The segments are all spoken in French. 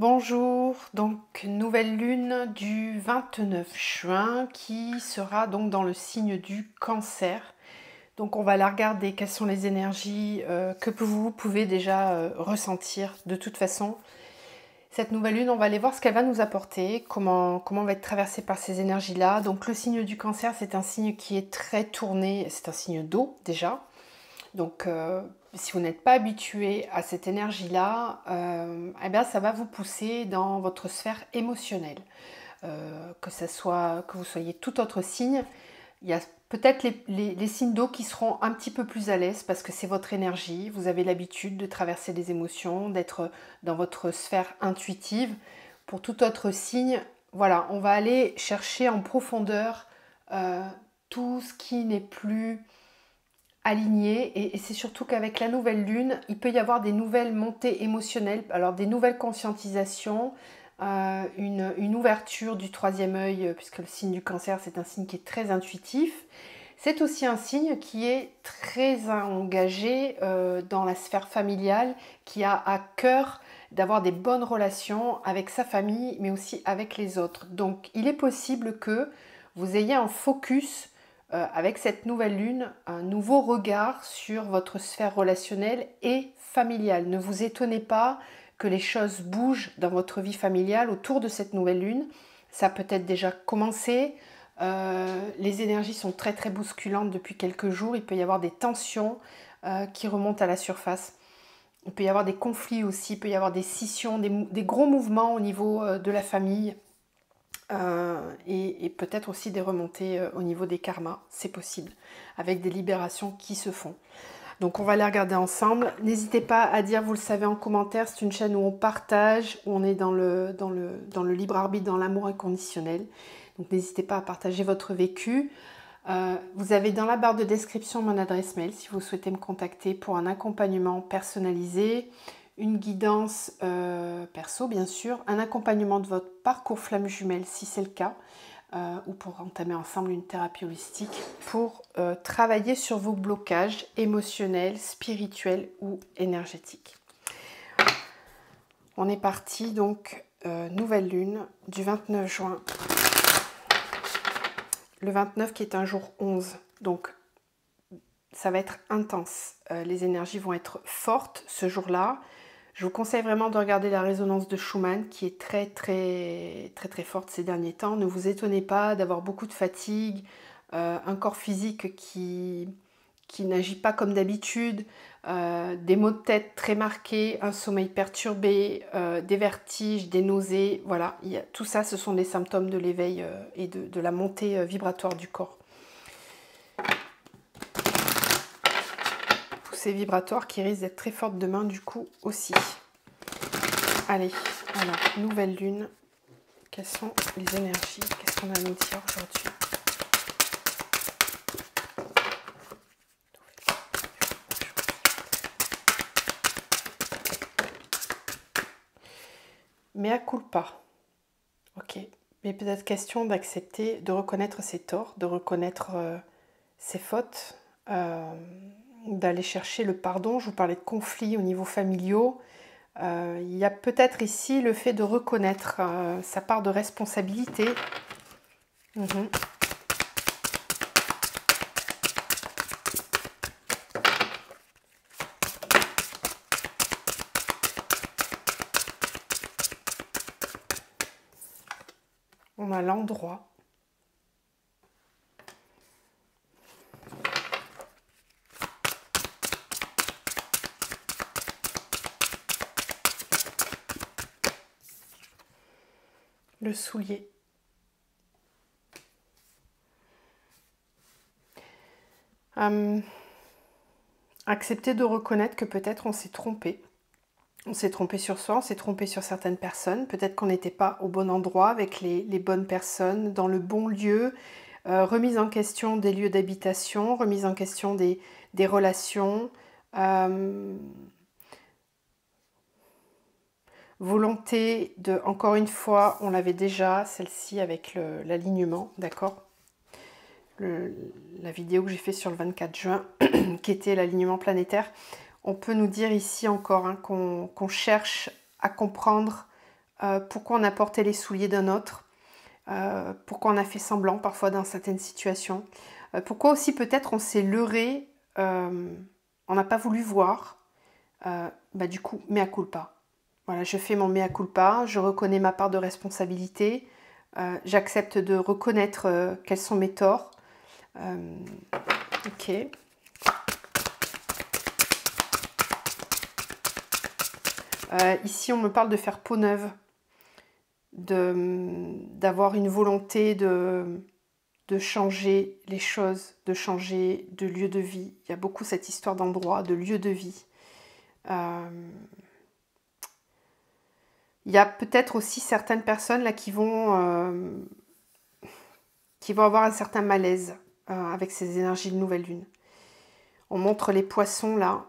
Bonjour, donc nouvelle lune du 29 juin qui sera donc dans le signe du Cancer. Donc on va la regarder, quelles sont les énergies que vous pouvez déjà ressentir de toute façon. Cette nouvelle lune, on va aller voir ce qu'elle va nous apporter, comment on va être traversé par ces énergies-là. Donc le signe du Cancer, c'est un signe qui est très tourné, c'est un signe d'eau déjà. Donc, si vous n'êtes pas habitué à cette énergie-là, eh bien, ça va vous pousser dans votre sphère émotionnelle. Que vous soyez tout autre signe, il y a peut-être les signes d'eau qui seront un petit peu plus à l'aise parce que c'est votre énergie. Vous avez l'habitude de traverser les émotions, d'être dans votre sphère intuitive. Pour tout autre signe, voilà, on va aller chercher en profondeur tout ce qui n'est plus aligné, et c'est surtout qu'avec la nouvelle lune, il peut y avoir des nouvelles montées émotionnelles, alors des nouvelles conscientisations, une ouverture du troisième œil, puisque le signe du Cancer, c'est un signe qui est très intuitif. C'est aussi un signe qui est très engagé dans la sphère familiale, qui a à cœur d'avoir des bonnes relations avec sa famille, mais aussi avec les autres. Donc il est possible que vous ayez un focus avec cette nouvelle lune, un nouveau regard sur votre sphère relationnelle et familiale. Ne vous étonnez pas que les choses bougent dans votre vie familiale autour de cette nouvelle lune. Ça a peut-être déjà commencé. Les énergies sont très très bousculantes depuis quelques jours. Il peut y avoir des tensions qui remontent à la surface. Il peut y avoir des conflits aussi, il peut y avoir des scissions, des gros mouvements au niveau de la famille. Et peut-être aussi des remontées au niveau des karmas, c'est possible, avec des libérations qui se font. Donc on va les regarder ensemble. N'hésitez pas à dire, vous le savez, en commentaire, c'est une chaîne où on partage, où on est dans le libre arbitre, dans l'amour inconditionnel. Donc n'hésitez pas à partager votre vécu. Vous avez dans la barre de description mon adresse mail si vous souhaitez me contacter pour un accompagnement personnalisé, une guidance perso bien sûr, un accompagnement de votre parcours flamme jumelle si c'est le cas, ou pour entamer ensemble une thérapie holistique pour travailler sur vos blocages émotionnels, spirituels ou énergétiques. On est parti donc, nouvelle lune du 29 juin. Le 29 qui est un jour 11, donc ça va être intense. Les énergies vont être fortes ce jour-là. Je vous conseille vraiment de regarder la résonance de Schumann qui est très très très très forte ces derniers temps. Ne vous étonnez pas d'avoir beaucoup de fatigue, un corps physique qui n'agit pas comme d'habitude, des maux de tête très marqués, un sommeil perturbé, des vertiges, des nausées. Voilà, tout ça, ce sont des symptômes de l'éveil et de la montée vibratoire du corps. Poussée vibratoire qui risque d'être très forte demain du coup aussi. Allez, alors, nouvelle lune. Quelles sont les énergies? Qu'est-ce qu'on a à nous dire aujourd'hui? Mea culpa. Ok. Mais peut-être question d'accepter, de reconnaître ses torts, de reconnaître ses fautes, d'aller chercher le pardon. Je vous parlais de conflits au niveau familiaux. Il y a peut-être ici le fait de reconnaître sa part de responsabilité. On a l'endroit. Le soulier. Accepter de reconnaître que peut-être on s'est trompé. On s'est trompé sur soi, on s'est trompé sur certaines personnes. Peut-être qu'on n'était pas au bon endroit avec les bonnes personnes, dans le bon lieu. Remise en question des lieux d'habitation, remise en question des relations. Volonté de, encore une fois, on l'avait déjà, celle-ci avec l'alignement, d'accord, la vidéo que j'ai fait sur le 24 juin, qui était l'alignement planétaire. On peut nous dire ici encore qu'on cherche à comprendre pourquoi on a porté les souliers d'un autre, pourquoi on a fait semblant parfois dans certaines situations, pourquoi aussi peut-être on s'est leurré, on n'a pas voulu voir, du coup, mea culpa. Voilà, je fais mon mea culpa, je reconnais ma part de responsabilité, j'accepte de reconnaître quels sont mes torts. Ok. Ici, on me parle de faire peau neuve, d'avoir une volonté de changer les choses, de changer de lieu de vie. Il y a beaucoup cette histoire d'endroit, de lieu de vie. Il y a peut-être aussi certaines personnes là qui vont avoir un certain malaise avec ces énergies de nouvelle lune. On montre les poissons là.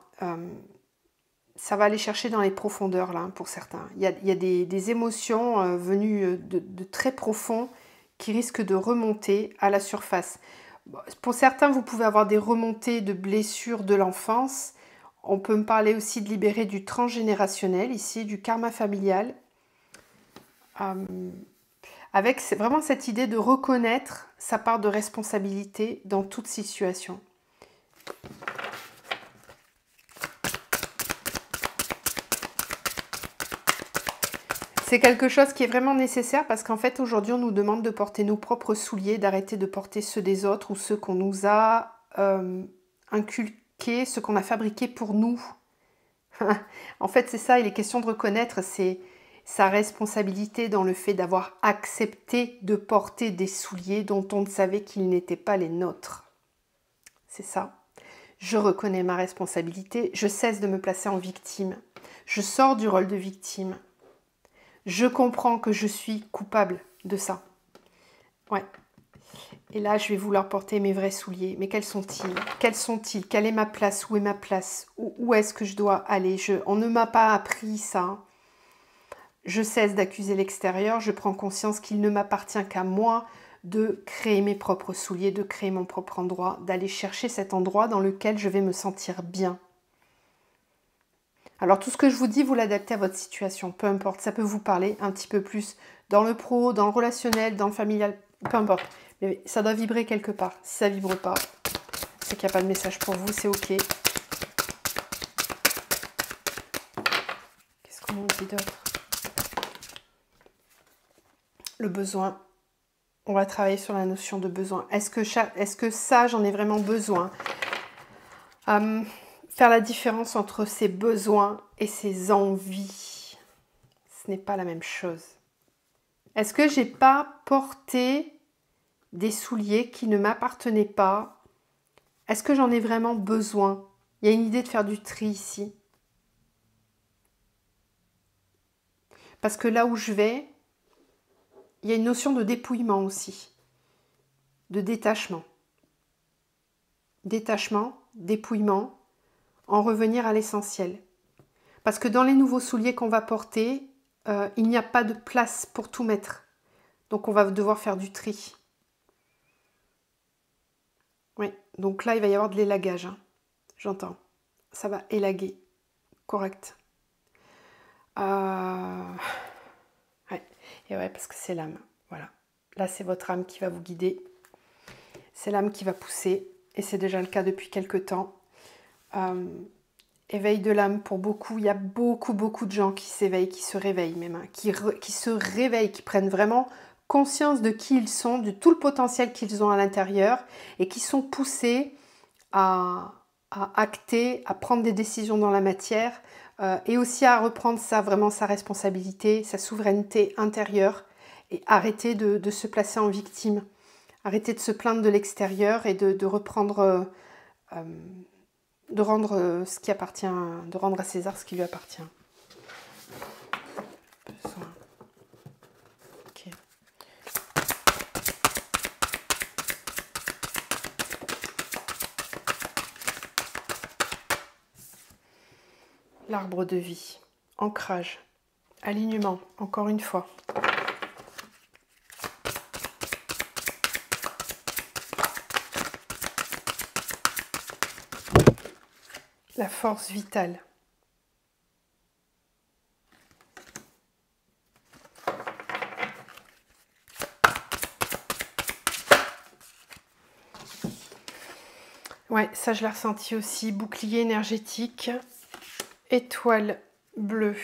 Ça va aller chercher dans les profondeurs là pour certains. Il y a des émotions venues de très profond qui risquent de remonter à la surface. Pour certains, vous pouvez avoir des remontées de blessures de l'enfance. On peut me parler aussi de libérer du transgénérationnel, ici, du karma familial. Avec vraiment cette idée de reconnaître sa part de responsabilité dans toute situation. C'est quelque chose qui est vraiment nécessaire parce qu'en fait, aujourd'hui, on nous demande de porter nos propres souliers, d'arrêter de porter ceux des autres ou ceux qu'on nous a inculqués, ceux qu'on a fabriqués pour nous. En fait, c'est ça, il est question de reconnaître sa responsabilité dans le fait d'avoir accepté de porter des souliers dont on ne savait qu'ils n'étaient pas les nôtres. C'est ça. Je reconnais ma responsabilité, je cesse de me placer en victime. Je sors du rôle de victime. Je comprends que je suis coupable de ça. Ouais. Et là, je vais vouloir porter mes vrais souliers. Mais quels sont-ils? Quels sont-ils? Quelle est ma place? Où est ma place? Où est-ce que je dois aller? On ne m'a pas appris ça. Je cesse d'accuser l'extérieur. Je prends conscience qu'il ne m'appartient qu'à moi de créer mes propres souliers, de créer mon propre endroit, d'aller chercher cet endroit dans lequel je vais me sentir bien. Alors tout ce que je vous dis, vous l'adaptez à votre situation, peu importe. Ça peut vous parler un petit peu plus dans le pro, dans le relationnel, dans le familial, peu importe. Mais ça doit vibrer quelque part. Si ça ne vibre pas, c'est qu'il n'y a pas de message pour vous, c'est ok. Qu'est-ce qu'on dit d'autre? Le besoin. On va travailler sur la notion de besoin. Est-ce que ça, j'en ai vraiment besoin? Faire la différence entre ses besoins et ses envies. Ce n'est pas la même chose. Est-ce que j'ai pas porté des souliers qui ne m'appartenaient pas? Est-ce que j'en ai vraiment besoin? Il y a une idée de faire du tri ici. Parce que là où je vais, il y a une notion de dépouillement aussi. De détachement. Détachement, dépouillement, en revenir à l'essentiel. Parce que dans les nouveaux souliers qu'on va porter, il n'y a pas de place pour tout mettre. Donc on va devoir faire du tri. Oui, donc là il va y avoir de l'élagage. Hein. J'entends. Ça va élaguer. Correct. Ouais. Et ouais, parce que c'est l'âme. Voilà. Là c'est votre âme qui va vous guider. C'est l'âme qui va pousser. Et c'est déjà le cas depuis quelques temps. Éveil de l'âme pour beaucoup. Il y a beaucoup de gens qui s'éveillent, qui se réveillent même. Hein, qui se réveillent, qui prennent vraiment conscience de qui ils sont, de tout le potentiel qu'ils ont à l'intérieur et qui sont poussés à acter, à prendre des décisions dans la matière et aussi à reprendre vraiment sa responsabilité, sa souveraineté intérieure et arrêter de se placer en victime. Arrêter de se plaindre de l'extérieur et de reprendre, de rendre ce qui appartient, de rendre à César ce qui lui appartient. Okay. L'arbre de vie, ancrage, alignement, encore une fois. La force vitale. Ouais, ça je l'ai ressenti aussi. Bouclier énergétique, étoile bleue.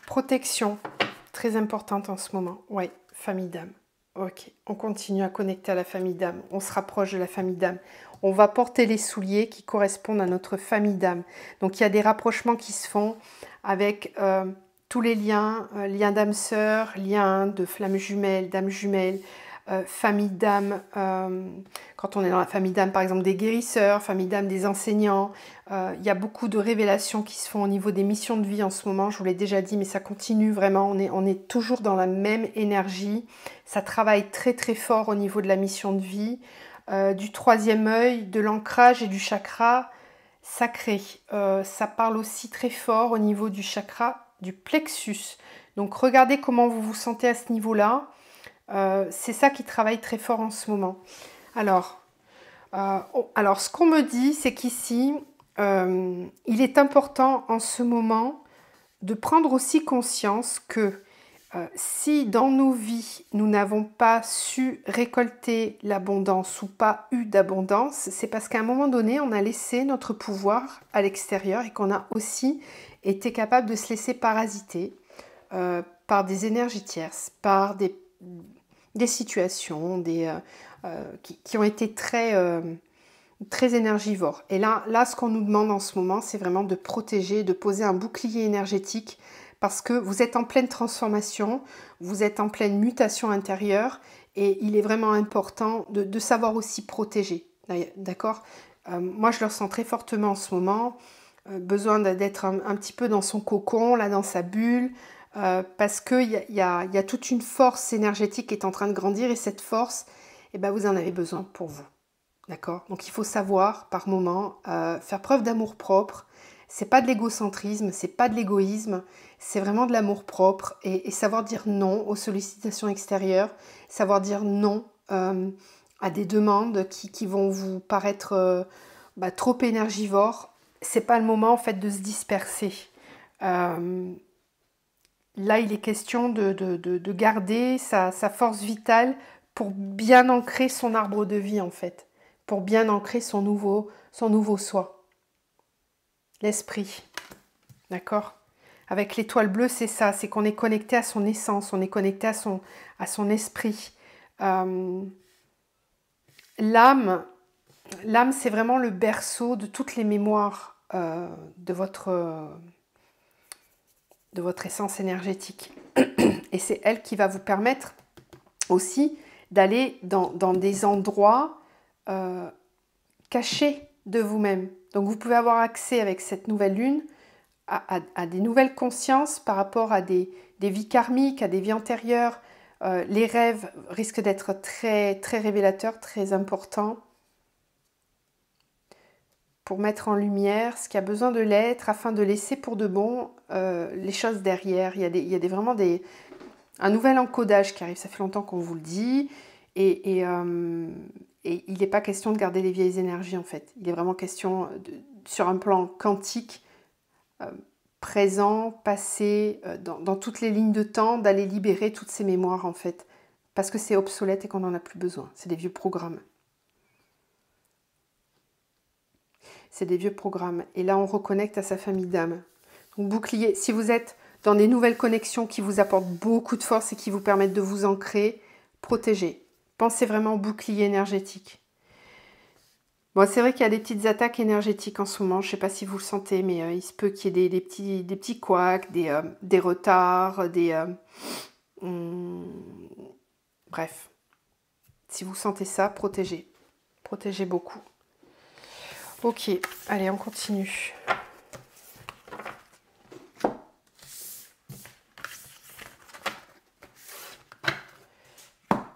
Protection, très importante en ce moment. Ouais, famille d'âme. Ok, on continue à connecter à la famille d'âme. On se rapproche de la famille d'âme. On va porter les souliers qui correspondent à notre famille d'âme. Donc il y a des rapprochements qui se font avec tous les liens, liens d'âme sœur, liens de flammes jumelles, d'âmes jumelles, famille d'âme, quand on est dans la famille d'âme par exemple des guérisseurs, famille d'âme des enseignants, il y a beaucoup de révélations qui se font au niveau des missions de vie en ce moment, je vous l'ai déjà dit, mais ça continue vraiment, on est toujours dans la même énergie, ça travaille très très fort au niveau de la mission de vie, du troisième œil, de l'ancrage et du chakra sacré. Ça parle aussi très fort au niveau du chakra du plexus. Donc regardez comment vous vous sentez à ce niveau-là. C'est ça qui travaille très fort en ce moment. Alors ce qu'on me dit, c'est qu'ici, il est important en ce moment de prendre aussi conscience que si dans nos vies, nous n'avons pas su récolter l'abondance ou pas eu d'abondance, c'est parce qu'à un moment donné, on a laissé notre pouvoir à l'extérieur et qu'on a aussi été capable de se laisser parasiter par des énergies tierces, par des situations qui ont été très énergivores. Et là, ce qu'on nous demande en ce moment, c'est vraiment de protéger, de poser un bouclier énergétique parce que vous êtes en pleine transformation, vous êtes en pleine mutation intérieure et il est vraiment important de savoir aussi protéger. D'accord ? Moi, je le ressens très fortement en ce moment. Besoin d'être un petit peu dans son cocon, là, dans sa bulle, parce qu'il y a toute une force énergétique qui est en train de grandir et cette force, eh ben, vous en avez besoin pour vous. D'accord ? Donc il faut savoir par moment faire preuve d'amour propre. C'est pas de l'égocentrisme, c'est pas de l'égoïsme, c'est vraiment de l'amour propre et savoir dire non aux sollicitations extérieures, savoir dire non à des demandes qui vont vous paraître trop énergivores. C'est pas le moment en fait de se disperser. Là, il est question de garder sa force vitale pour bien ancrer son arbre de vie, en fait. Pour bien ancrer son nouveau soi. L'esprit. D'accord ? Avec l'étoile bleue, c'est ça. C'est qu'on est connecté à son essence. On est connecté à son esprit. L'âme, c'est vraiment le berceau de toutes les mémoires de votre essence énergétique. Et c'est elle qui va vous permettre aussi d'aller dans des endroits cachés de vous-même. Donc vous pouvez avoir accès avec cette nouvelle lune à des nouvelles consciences par rapport à des vies karmiques, à des vies antérieures. Les rêves risquent d'être très, très révélateurs, très importants pour mettre en lumière ce qui a besoin de l'être afin de laisser pour de bon les choses derrière. Il y a vraiment un nouvel encodage qui arrive, ça fait longtemps qu'on vous le dit, et il n'est pas question de garder les vieilles énergies en fait. Il est vraiment question, sur un plan quantique, présent, passé, dans toutes les lignes de temps, d'aller libérer toutes ces mémoires en fait, parce que c'est obsolète et qu'on n'en a plus besoin. C'est des vieux programmes. C'est des vieux programmes. Et là, on reconnecte à sa famille d'âme. Donc, bouclier, si vous êtes dans des nouvelles connexions qui vous apportent beaucoup de force et qui vous permettent de vous ancrer, protégez. Pensez vraiment au bouclier énergétique. Bon, c'est vrai qu'il y a des petites attaques énergétiques en ce moment. Je ne sais pas si vous le sentez, mais il se peut qu'il y ait des petits couacs, des retards, bref. Si vous sentez ça, protégez. Protégez beaucoup. Ok, allez, on continue.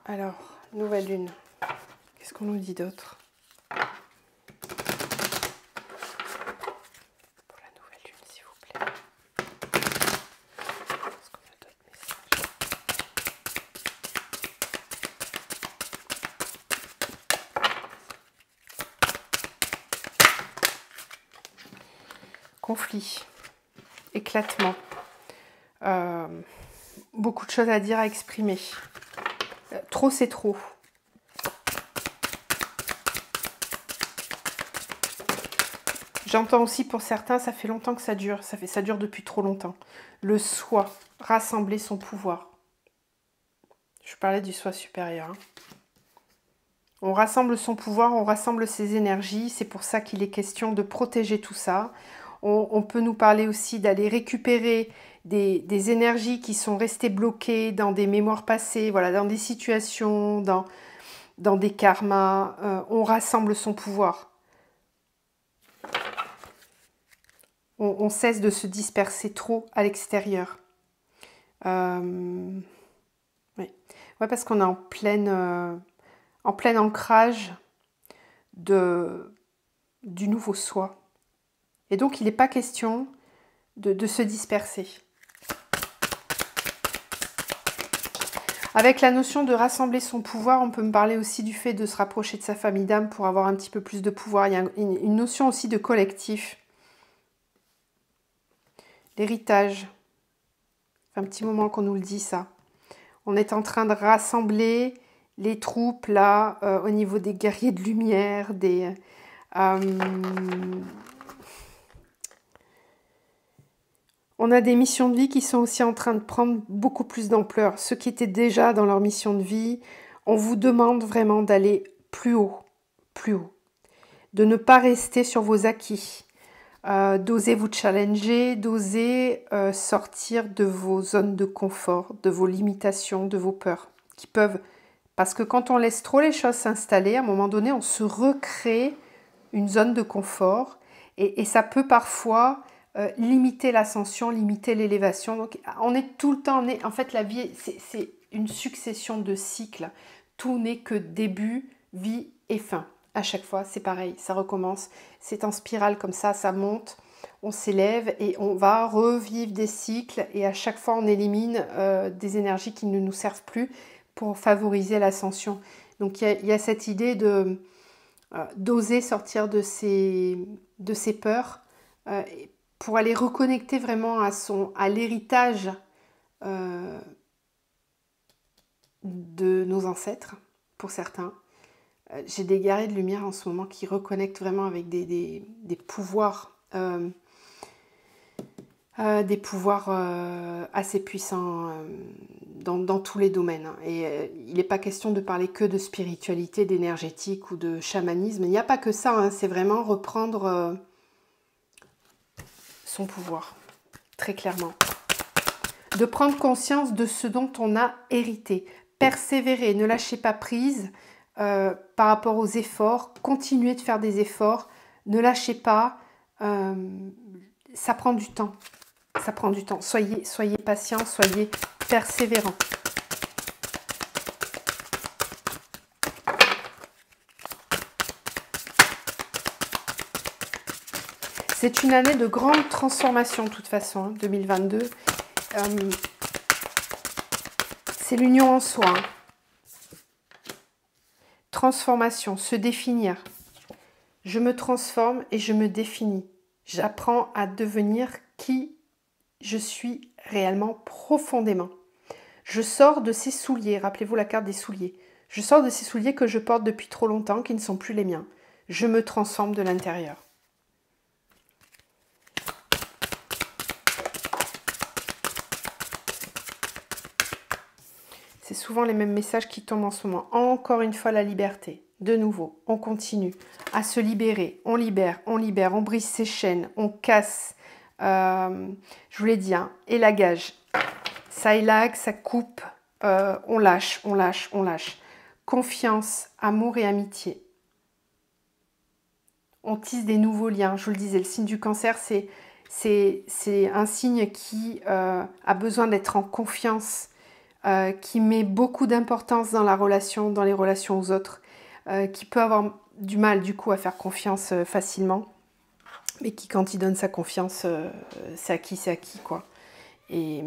Alors, nouvelle lune. Qu'est-ce qu'on nous dit d'autre ? Pour la nouvelle lune, s'il vous plaît. Est-ce qu'on a d'autres messages ? Conflit, éclatement, beaucoup de choses à dire, à exprimer. Trop, c'est trop. J'entends aussi pour certains, ça fait longtemps que ça dure. Ça dure depuis trop longtemps. Le soi, rassembler son pouvoir. Je parlais du soi supérieur. Hein. On rassemble son pouvoir, on rassemble ses énergies. C'est pour ça qu'il est question de protéger tout ça. On peut nous parler aussi d'aller récupérer des énergies qui sont restées bloquées dans des mémoires passées, voilà, dans des situations, dans des karmas. On rassemble son pouvoir. On cesse de se disperser trop à l'extérieur. Oui. Ouais, parce qu'on est en plein ancrage du nouveau soi. Et donc, il n'est pas question de se disperser. Avec la notion de rassembler son pouvoir, on peut me parler aussi du fait de se rapprocher de sa famille d'âme pour avoir un petit peu plus de pouvoir. Il y a une notion aussi de collectif. L'héritage. Ça fait un petit moment qu'on nous le dit, ça. On est en train de rassembler les troupes, là, au niveau des guerriers de lumière, on a des missions de vie qui sont aussi en train de prendre beaucoup plus d'ampleur. Ceux qui étaient déjà dans leur mission de vie, on vous demande vraiment d'aller plus haut, de ne pas rester sur vos acquis, d'oser vous challenger, d'oser sortir de vos zones de confort, de vos limitations, de vos peurs, qui peuvent... Parce que quand on laisse trop les choses s'installer, à un moment donné, on se recrée une zone de confort et ça peut parfois limiter l'ascension, limiter l'élévation. Donc on est tout le temps... En fait, la vie, c'est une succession de cycles. Tout n'est que début, vie et fin. À chaque fois, c'est pareil, ça recommence. C'est en spirale comme ça monte, on s'élève et on va revivre des cycles. Et à chaque fois, on élimine des énergies qui ne nous servent plus pour favoriser l'ascension. Donc il y a cette idée d'oser sortir de ses peurs pour aller reconnecter vraiment à l'héritage de nos ancêtres, pour certains. J'ai des guerriers de lumière en ce moment qui reconnectent vraiment avec des pouvoirs, assez puissants dans tous les domaines. Et il n'est pas question de parler que de spiritualité, d'énergétique ou de chamanisme. Il n'y a pas que ça, hein, c'est vraiment reprendre son pouvoir, très clairement. De prendre conscience de ce dont on a hérité. Persévérer, ne lâchez pas prise par rapport aux efforts. Continuez de faire des efforts. Ne lâchez pas. Ça prend du temps. Ça prend du temps. Soyez patient, soyez persévérant. C'est une année de grande transformation, de toute façon, hein, 2022. C'est l'union en soi. Hein. Transformation, se définir. Je me transforme et je me définis. J'apprends à devenir qui je suis réellement profondément. Je sors de ces souliers, rappelez-vous la carte des souliers. Je sors de ces souliers que je porte depuis trop longtemps, qui ne sont plus les miens. Je me transforme de l'intérieur. C'est souvent les mêmes messages qui tombent en ce moment. Encore une fois, la liberté. De nouveau, on continue à se libérer. On libère, on brise ses chaînes, on casse. Je vous l'ai dit, hein, élagage. Ça élague, ça coupe. On lâche. Confiance, amour et amitié. On tisse des nouveaux liens. Je vous le disais, le signe du cancer, c'est un signe qui a besoin d'être en confiance, qui met beaucoup d'importance dans la relation, dans les relations aux autres, qui peut avoir du mal du coup à faire confiance facilement, mais qui quand il donne sa confiance, c'est acquis quoi. Et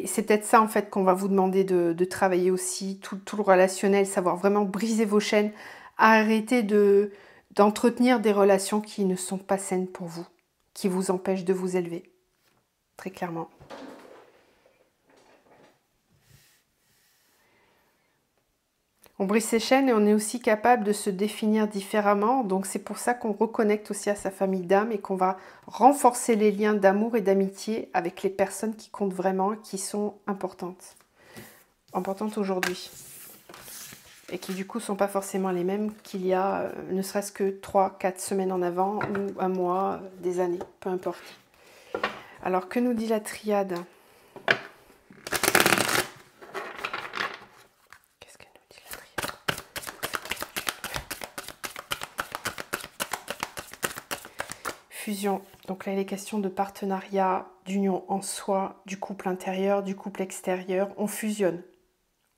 c'est peut-être ça en fait qu'on va vous demander de travailler aussi, tout le relationnel, savoir vraiment briser vos chaînes, arrêter d'entretenir des relations qui ne sont pas saines pour vous, qui vous empêchent de vous élever, très clairement. On brise ses chaînes et on est aussi capable de se définir différemment. Donc c'est pour ça qu'on reconnecte aussi à sa famille d'âme et qu'on va renforcer les liens d'amour et d'amitié avec les personnes qui comptent vraiment, qui sont importantes aujourd'hui. Et qui du coup ne sont pas forcément les mêmes qu'il y a ne serait-ce que 3-4 semaines en avant ou un mois, des années, peu importe. Alors que nous dit la triade ? Qu'est-ce qu'elle nous dit la triade ? Fusion. Donc là il est question de partenariat, d'union en soi, du couple intérieur, du couple extérieur. On fusionne.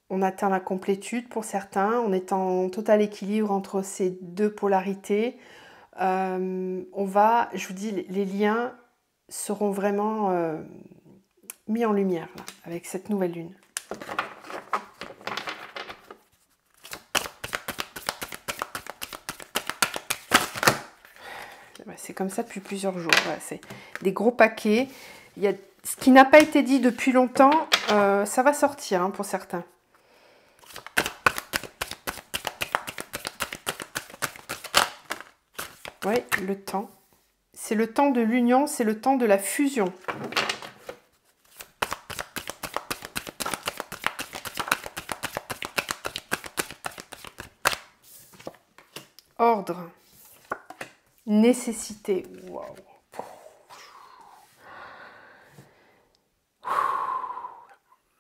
On atteint la complétude pour certains, on est en total équilibre entre ces deux polarités. Je vous dis, les liens seront vraiment mis en lumière là, avec cette nouvelle lune. C'est comme ça depuis plusieurs jours. Voilà, c'est des gros paquets. Il y a ce qui n'a pas été dit depuis longtemps, ça va sortir hein, pour certains. Oui, le temps. C'est le temps de l'union, c'est le temps de la fusion. Ordre. Nécessité. Waouh.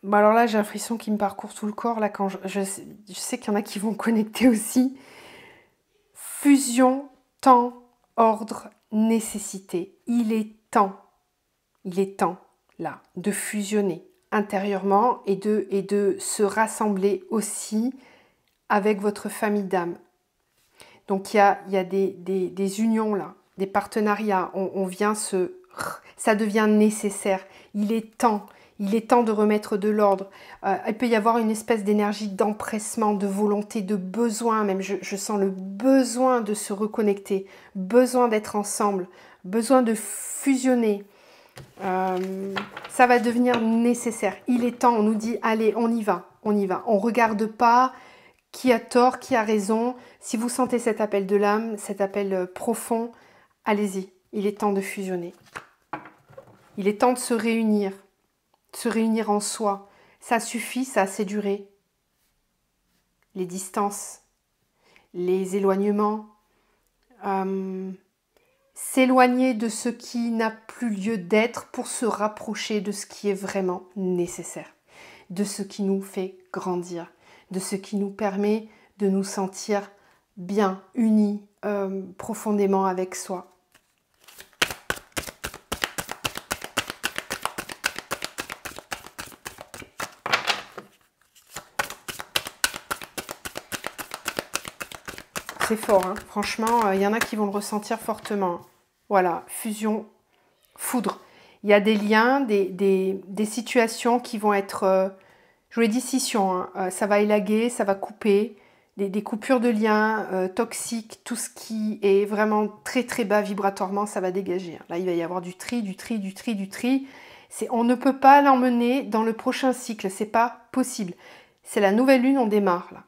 Bon alors là, j'ai un frisson qui me parcourt tout le corps. Là, quand je sais qu'il y en a qui vont connecter aussi. Fusion, temps, ordre, nécessité. Il est temps, là, de fusionner intérieurement et de se rassembler aussi avec votre famille d'âme. Donc il y a des unions là, des partenariats. Ça devient nécessaire. Il est temps de remettre de l'ordre. Il peut y avoir une espèce d'énergie d'empressement, de volonté, de besoin même. Je sens le besoin de se reconnecter, besoin d'être ensemble, besoin de fusionner. Ça va devenir nécessaire. Il est temps, on nous dit, allez, on y va. On ne regarde pas qui a tort, qui a raison. Si vous sentez cet appel de l'âme, cet appel profond, allez-y. Il est temps de fusionner. Il est temps de se réunir en soi. Ça suffit, ça a assez duré. Les distances, les éloignements, s'éloigner de ce qui n'a plus lieu d'être pour se rapprocher de ce qui est vraiment nécessaire, de ce qui nous fait grandir, de ce qui nous permet de nous sentir bien, unis profondément avec soi. C'est fort, hein. Franchement, il y en a qui vont le ressentir fortement. Voilà, fusion, foudre. Il y a des liens, des situations qui vont être, je vous l'ai dit, scission, hein. Ça va élaguer, ça va couper, des coupures de liens toxiques, tout ce qui est vraiment très très bas vibratoirement, ça va dégager. Là, il va y avoir du tri. On ne peut pas l'emmener dans le prochain cycle, c'est pas possible. C'est la nouvelle lune, on démarre là.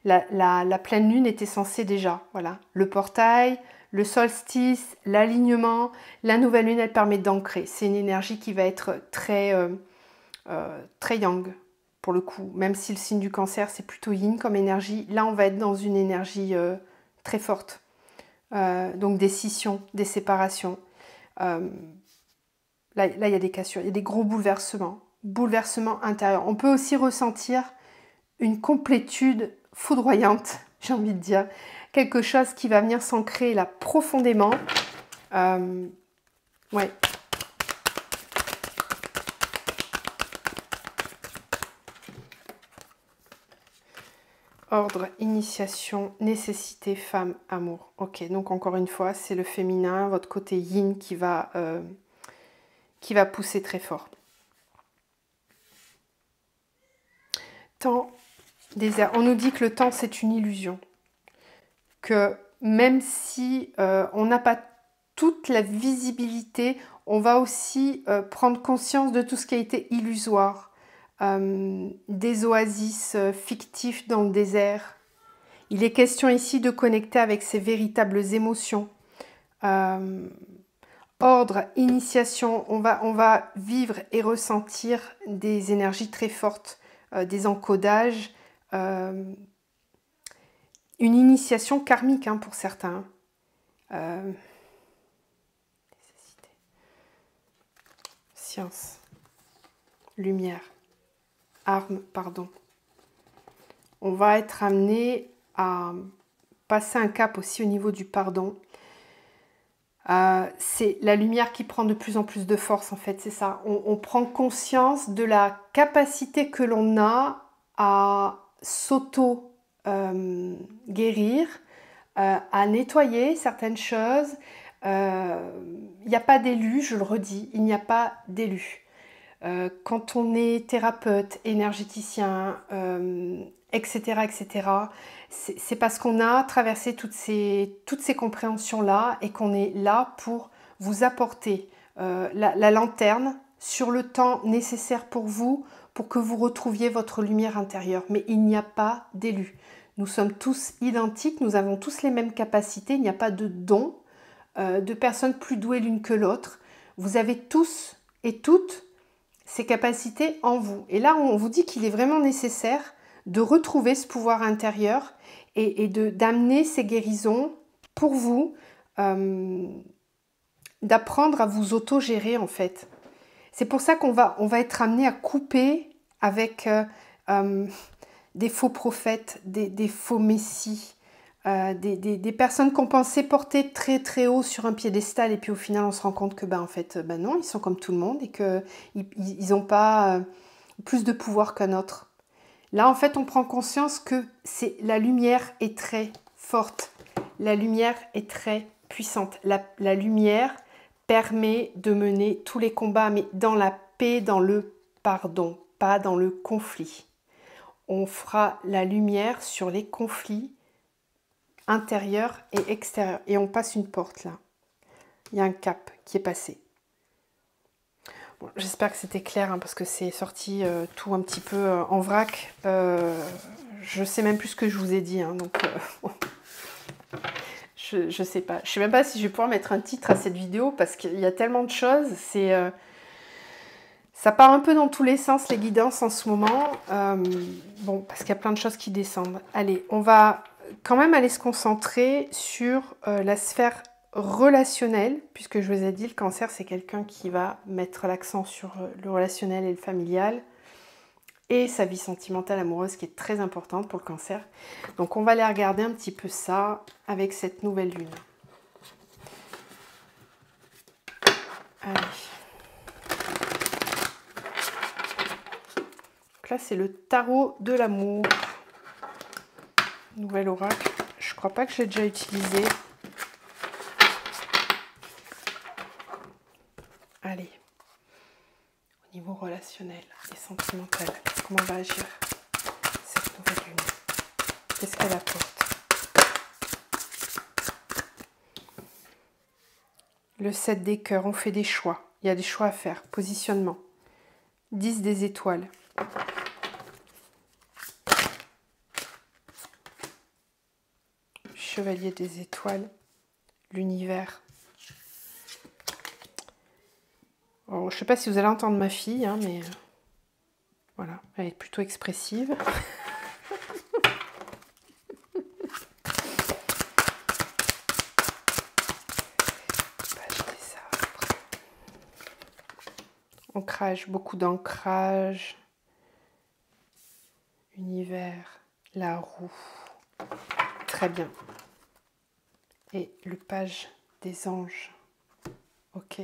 La pleine lune était censée déjà, voilà, le portail, le solstice, l'alignement, la nouvelle lune, elle permet d'ancrer. C'est une énergie qui va être très yang, pour le coup. Même si le signe du cancer, c'est plutôt yin comme énergie, là, on va être dans une énergie très forte. Donc des scissions, des séparations. Là, il y a des cassures, il y a des gros bouleversements intérieurs. On peut aussi ressentir une complétude foudroyante, j'ai envie de dire, quelque chose qui va venir s'ancrer là profondément. Ouais. Ordre, initiation, nécessité, femme, amour. Ok, donc encore une fois, c'est le féminin, votre côté yin qui va pousser très fort. Temps, désert. On nous dit que le temps, c'est une illusion. Que même si on n'a pas toute la visibilité, on va aussi prendre conscience de tout ce qui a été illusoire. des oasis fictifs dans le désert. Il est question ici de connecter avec ses véritables émotions. Ordre, initiation, on va vivre et ressentir des énergies très fortes, des encodages, une initiation karmique hein, pour certains. Science, lumière, arme, pardon. On va être amené à passer un cap aussi au niveau du pardon. C'est la lumière qui prend de plus en plus de force en fait, c'est ça. On prend conscience de la capacité que l'on a à s'auto-guérir, à nettoyer certaines choses. Il n'y a pas d'élu, je le redis, il n'y a pas d'élu. Quand on est thérapeute, énergéticien, etc., etc., c'est parce qu'on a traversé toutes ces compréhensions-là et qu'on est là pour vous apporter la lanterne sur le temps nécessaire pour vous, pour que vous retrouviez votre lumière intérieure. Mais il n'y a pas d'élu. Nous sommes tous identiques, nous avons tous les mêmes capacités, il n'y a pas de don, de personnes plus douées l'une que l'autre. Vous avez tous et toutes ces capacités en vous. Et là, on vous dit qu'il est vraiment nécessaire de retrouver ce pouvoir intérieur et d'amener ces guérisons pour vous, d'apprendre à vous auto-gérer en fait. C'est pour ça qu'on va être amené à couper avec des faux prophètes, des faux messies, des personnes qu'on pensait porter très très haut sur un piédestal et puis au final on se rend compte que en fait non, ils sont comme tout le monde et qu'ils n'ont pas plus de pouvoir qu'un autre. Là en fait on prend conscience que la lumière est très forte, la lumière est très puissante, la lumière permet de mener tous les combats mais dans la paix, dans le pardon, pas dans le conflit. On fera la lumière sur les conflits intérieur et extérieur. Et on passe une porte là. Il y a un cap qui est passé. Bon, j'espère que c'était clair hein, parce que c'est sorti tout un petit peu en vrac. Je sais même plus ce que je vous ai dit. Hein, donc, je sais pas. Je sais même pas si je vais pouvoir mettre un titre à cette vidéo parce qu'il y a tellement de choses. Ça part un peu dans tous les sens les guidances en ce moment. Bon, parce qu'il y a plein de choses qui descendent. Allez, on va quand même aller se concentrer sur la sphère relationnelle, puisque je vous ai dit, le cancer, c'est quelqu'un qui va mettre l'accent sur le relationnel et le familial, et sa vie sentimentale amoureuse qui est très importante pour le cancer. Donc on va aller regarder un petit peu ça avec cette nouvelle lune. Allez. Donc là, c'est le tarot de l'amour. Nouvel oracle. Je crois pas que je l'ai déjà utilisé. Allez. Au niveau relationnel et sentimental, comment va agir cette nouvelle lune? Qu'est-ce qu'elle apporte? Le 7 des cœurs, on fait des choix. Il y a des choix à faire. Positionnement. 10 des étoiles. Chevalier des étoiles, l'univers. Je ne sais pas si vous allez entendre ma fille, hein, mais voilà, elle est plutôt expressive. Page des arbres. Ancrage, beaucoup d'ancrage. Univers, la roue. Très bien. Et le page des anges. Ok.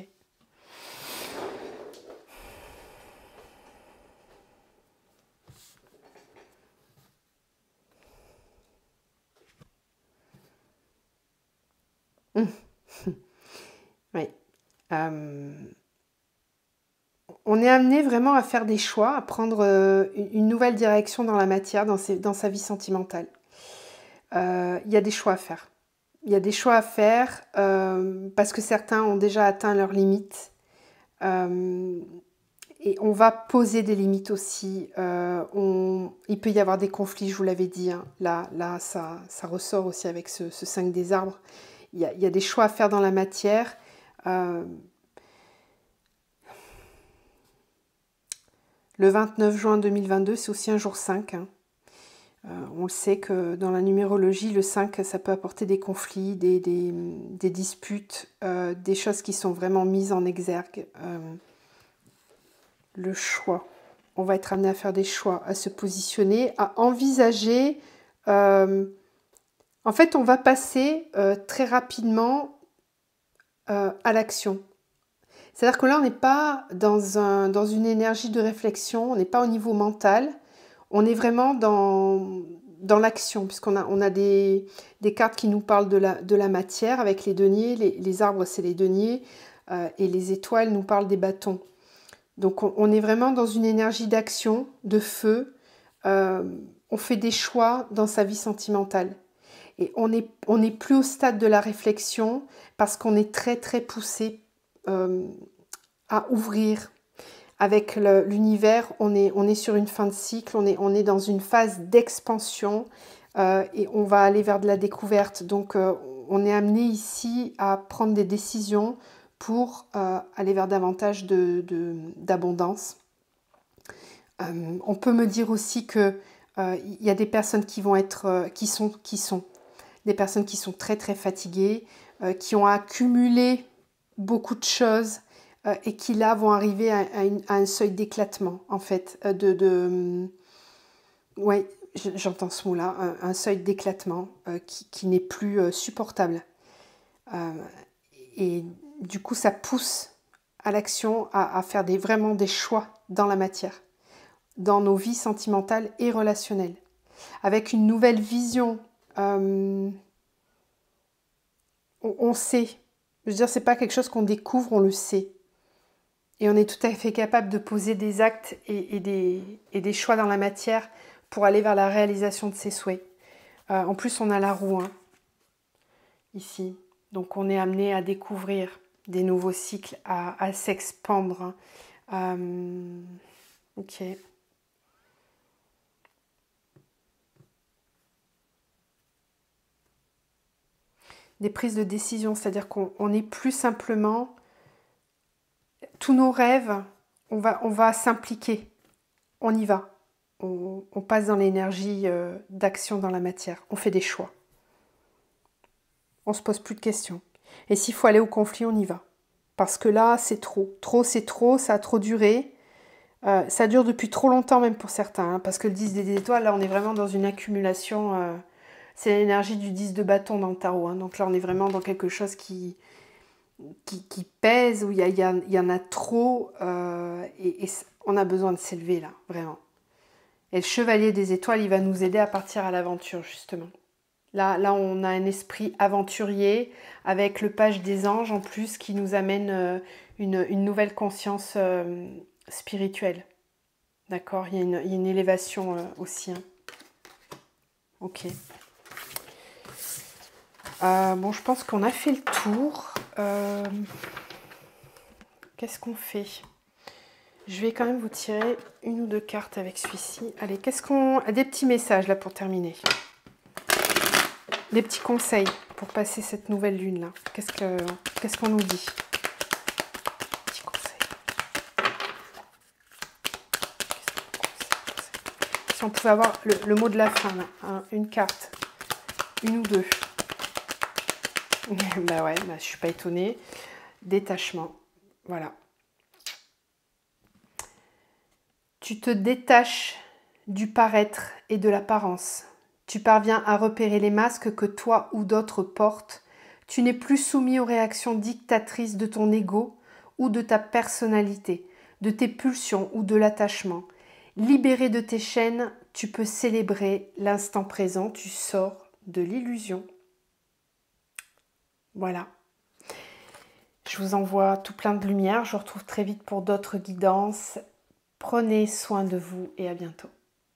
Oui. On est amené vraiment à faire des choix, à prendre une nouvelle direction dans la matière, dans sa vie sentimentale. Il y a des choix à faire. Il y a des choix à faire parce que certains ont déjà atteint leurs limites. Et on va poser des limites aussi. Il peut y avoir des conflits, je vous l'avais dit. Hein. Là ça ressort aussi avec ce 5 des arbres. Il y a des choix à faire dans la matière. Le 29 juin 2022, c'est aussi un jour 5. Hein. On le sait que dans la numérologie, le 5, ça peut apporter des conflits, des disputes, des choses qui sont vraiment mises en exergue. Le choix. On va être amené à faire des choix, à se positionner, à envisager. En fait, on va passer très rapidement à l'action. C'est-à-dire que là, on n'est pas dans une énergie de réflexion, on n'est pas au niveau mental, on est vraiment dans l'action, puisqu'on a des cartes qui nous parlent de la matière avec les deniers, les arbres, c'est les deniers, et les étoiles nous parlent des bâtons. Donc on est vraiment dans une énergie d'action, de feu. On fait des choix dans sa vie sentimentale. Et on n'est plus au stade de la réflexion parce qu'on est très très poussé à ouvrir. Avec l'univers, on est sur une fin de cycle, on est dans une phase d'expansion et on va aller vers de la découverte. Donc on est amené ici à prendre des décisions pour aller vers davantage d'abondance. On peut me dire aussi que il y a des personnes qui vont être, qui sont des personnes qui sont très très fatiguées, qui ont accumulé beaucoup de choses et qui là vont arriver à un seuil d'éclatement en fait, ouais, j'entends ce mot-là, un seuil d'éclatement qui n'est plus supportable. Et du coup, ça pousse à l'action, à faire vraiment des choix dans la matière, dans nos vies sentimentales et relationnelles, avec une nouvelle vision. On sait, je veux dire, c'est pas quelque chose qu'on découvre, on le sait. Et on est tout à fait capable de poser des actes et des choix dans la matière pour aller vers la réalisation de ses souhaits. En plus, on a la roue, hein, ici. Donc on est amené à découvrir des nouveaux cycles, à s'expandre. Ok. Des prises de décision, c'est-à-dire qu'on n'est plus simplement... Tous nos rêves, on va s'impliquer. On y va. On passe dans l'énergie d'action dans la matière. On fait des choix. On ne se pose plus de questions. Et s'il faut aller au conflit, on y va. Parce que là, c'est trop. Trop, c'est trop, ça a trop duré. Ça dure depuis trop longtemps même pour certains. Hein, parce que le 10 des étoiles, là, on est vraiment dans une accumulation. C'est l'énergie du 10 de bâton dans le tarot. Hein, donc là, on est vraiment dans quelque chose qui pèse, où il y en a trop. Et on a besoin de s'élever là, vraiment. Et le chevalier des étoiles, il va nous aider à partir à l'aventure, justement. Là, on a un esprit aventurier avec le page des anges en plus qui nous amène une nouvelle conscience spirituelle. D'accord, il y a une élévation aussi. Hein. Ok. Bon, je pense qu'on a fait le tour. Qu'est-ce qu'on fait ? Je vais quand même vous tirer une ou deux cartes avec celui-ci. Allez, des petits messages là pour terminer. Des petits conseils pour passer cette nouvelle lune là. Qu'est-ce qu'on nous dit? Petits conseils. Si on pouvait avoir le mot de la fin là, hein, une carte, une ou deux. Bah ouais, je suis pas étonnée. Détachement, voilà. Tu te détaches du paraître et de l'apparence. Tu parviens à repérer les masques que toi ou d'autres portent. Tu n'es plus soumis aux réactions dictatrices de ton ego ou de ta personnalité, de tes pulsions ou de l'attachement. Libéré de tes chaînes, tu peux célébrer l'instant présent. Tu sors de l'illusion. Voilà. Je vous envoie tout plein de lumière. Je vous retrouve très vite pour d'autres guidances. Prenez soin de vous et à bientôt.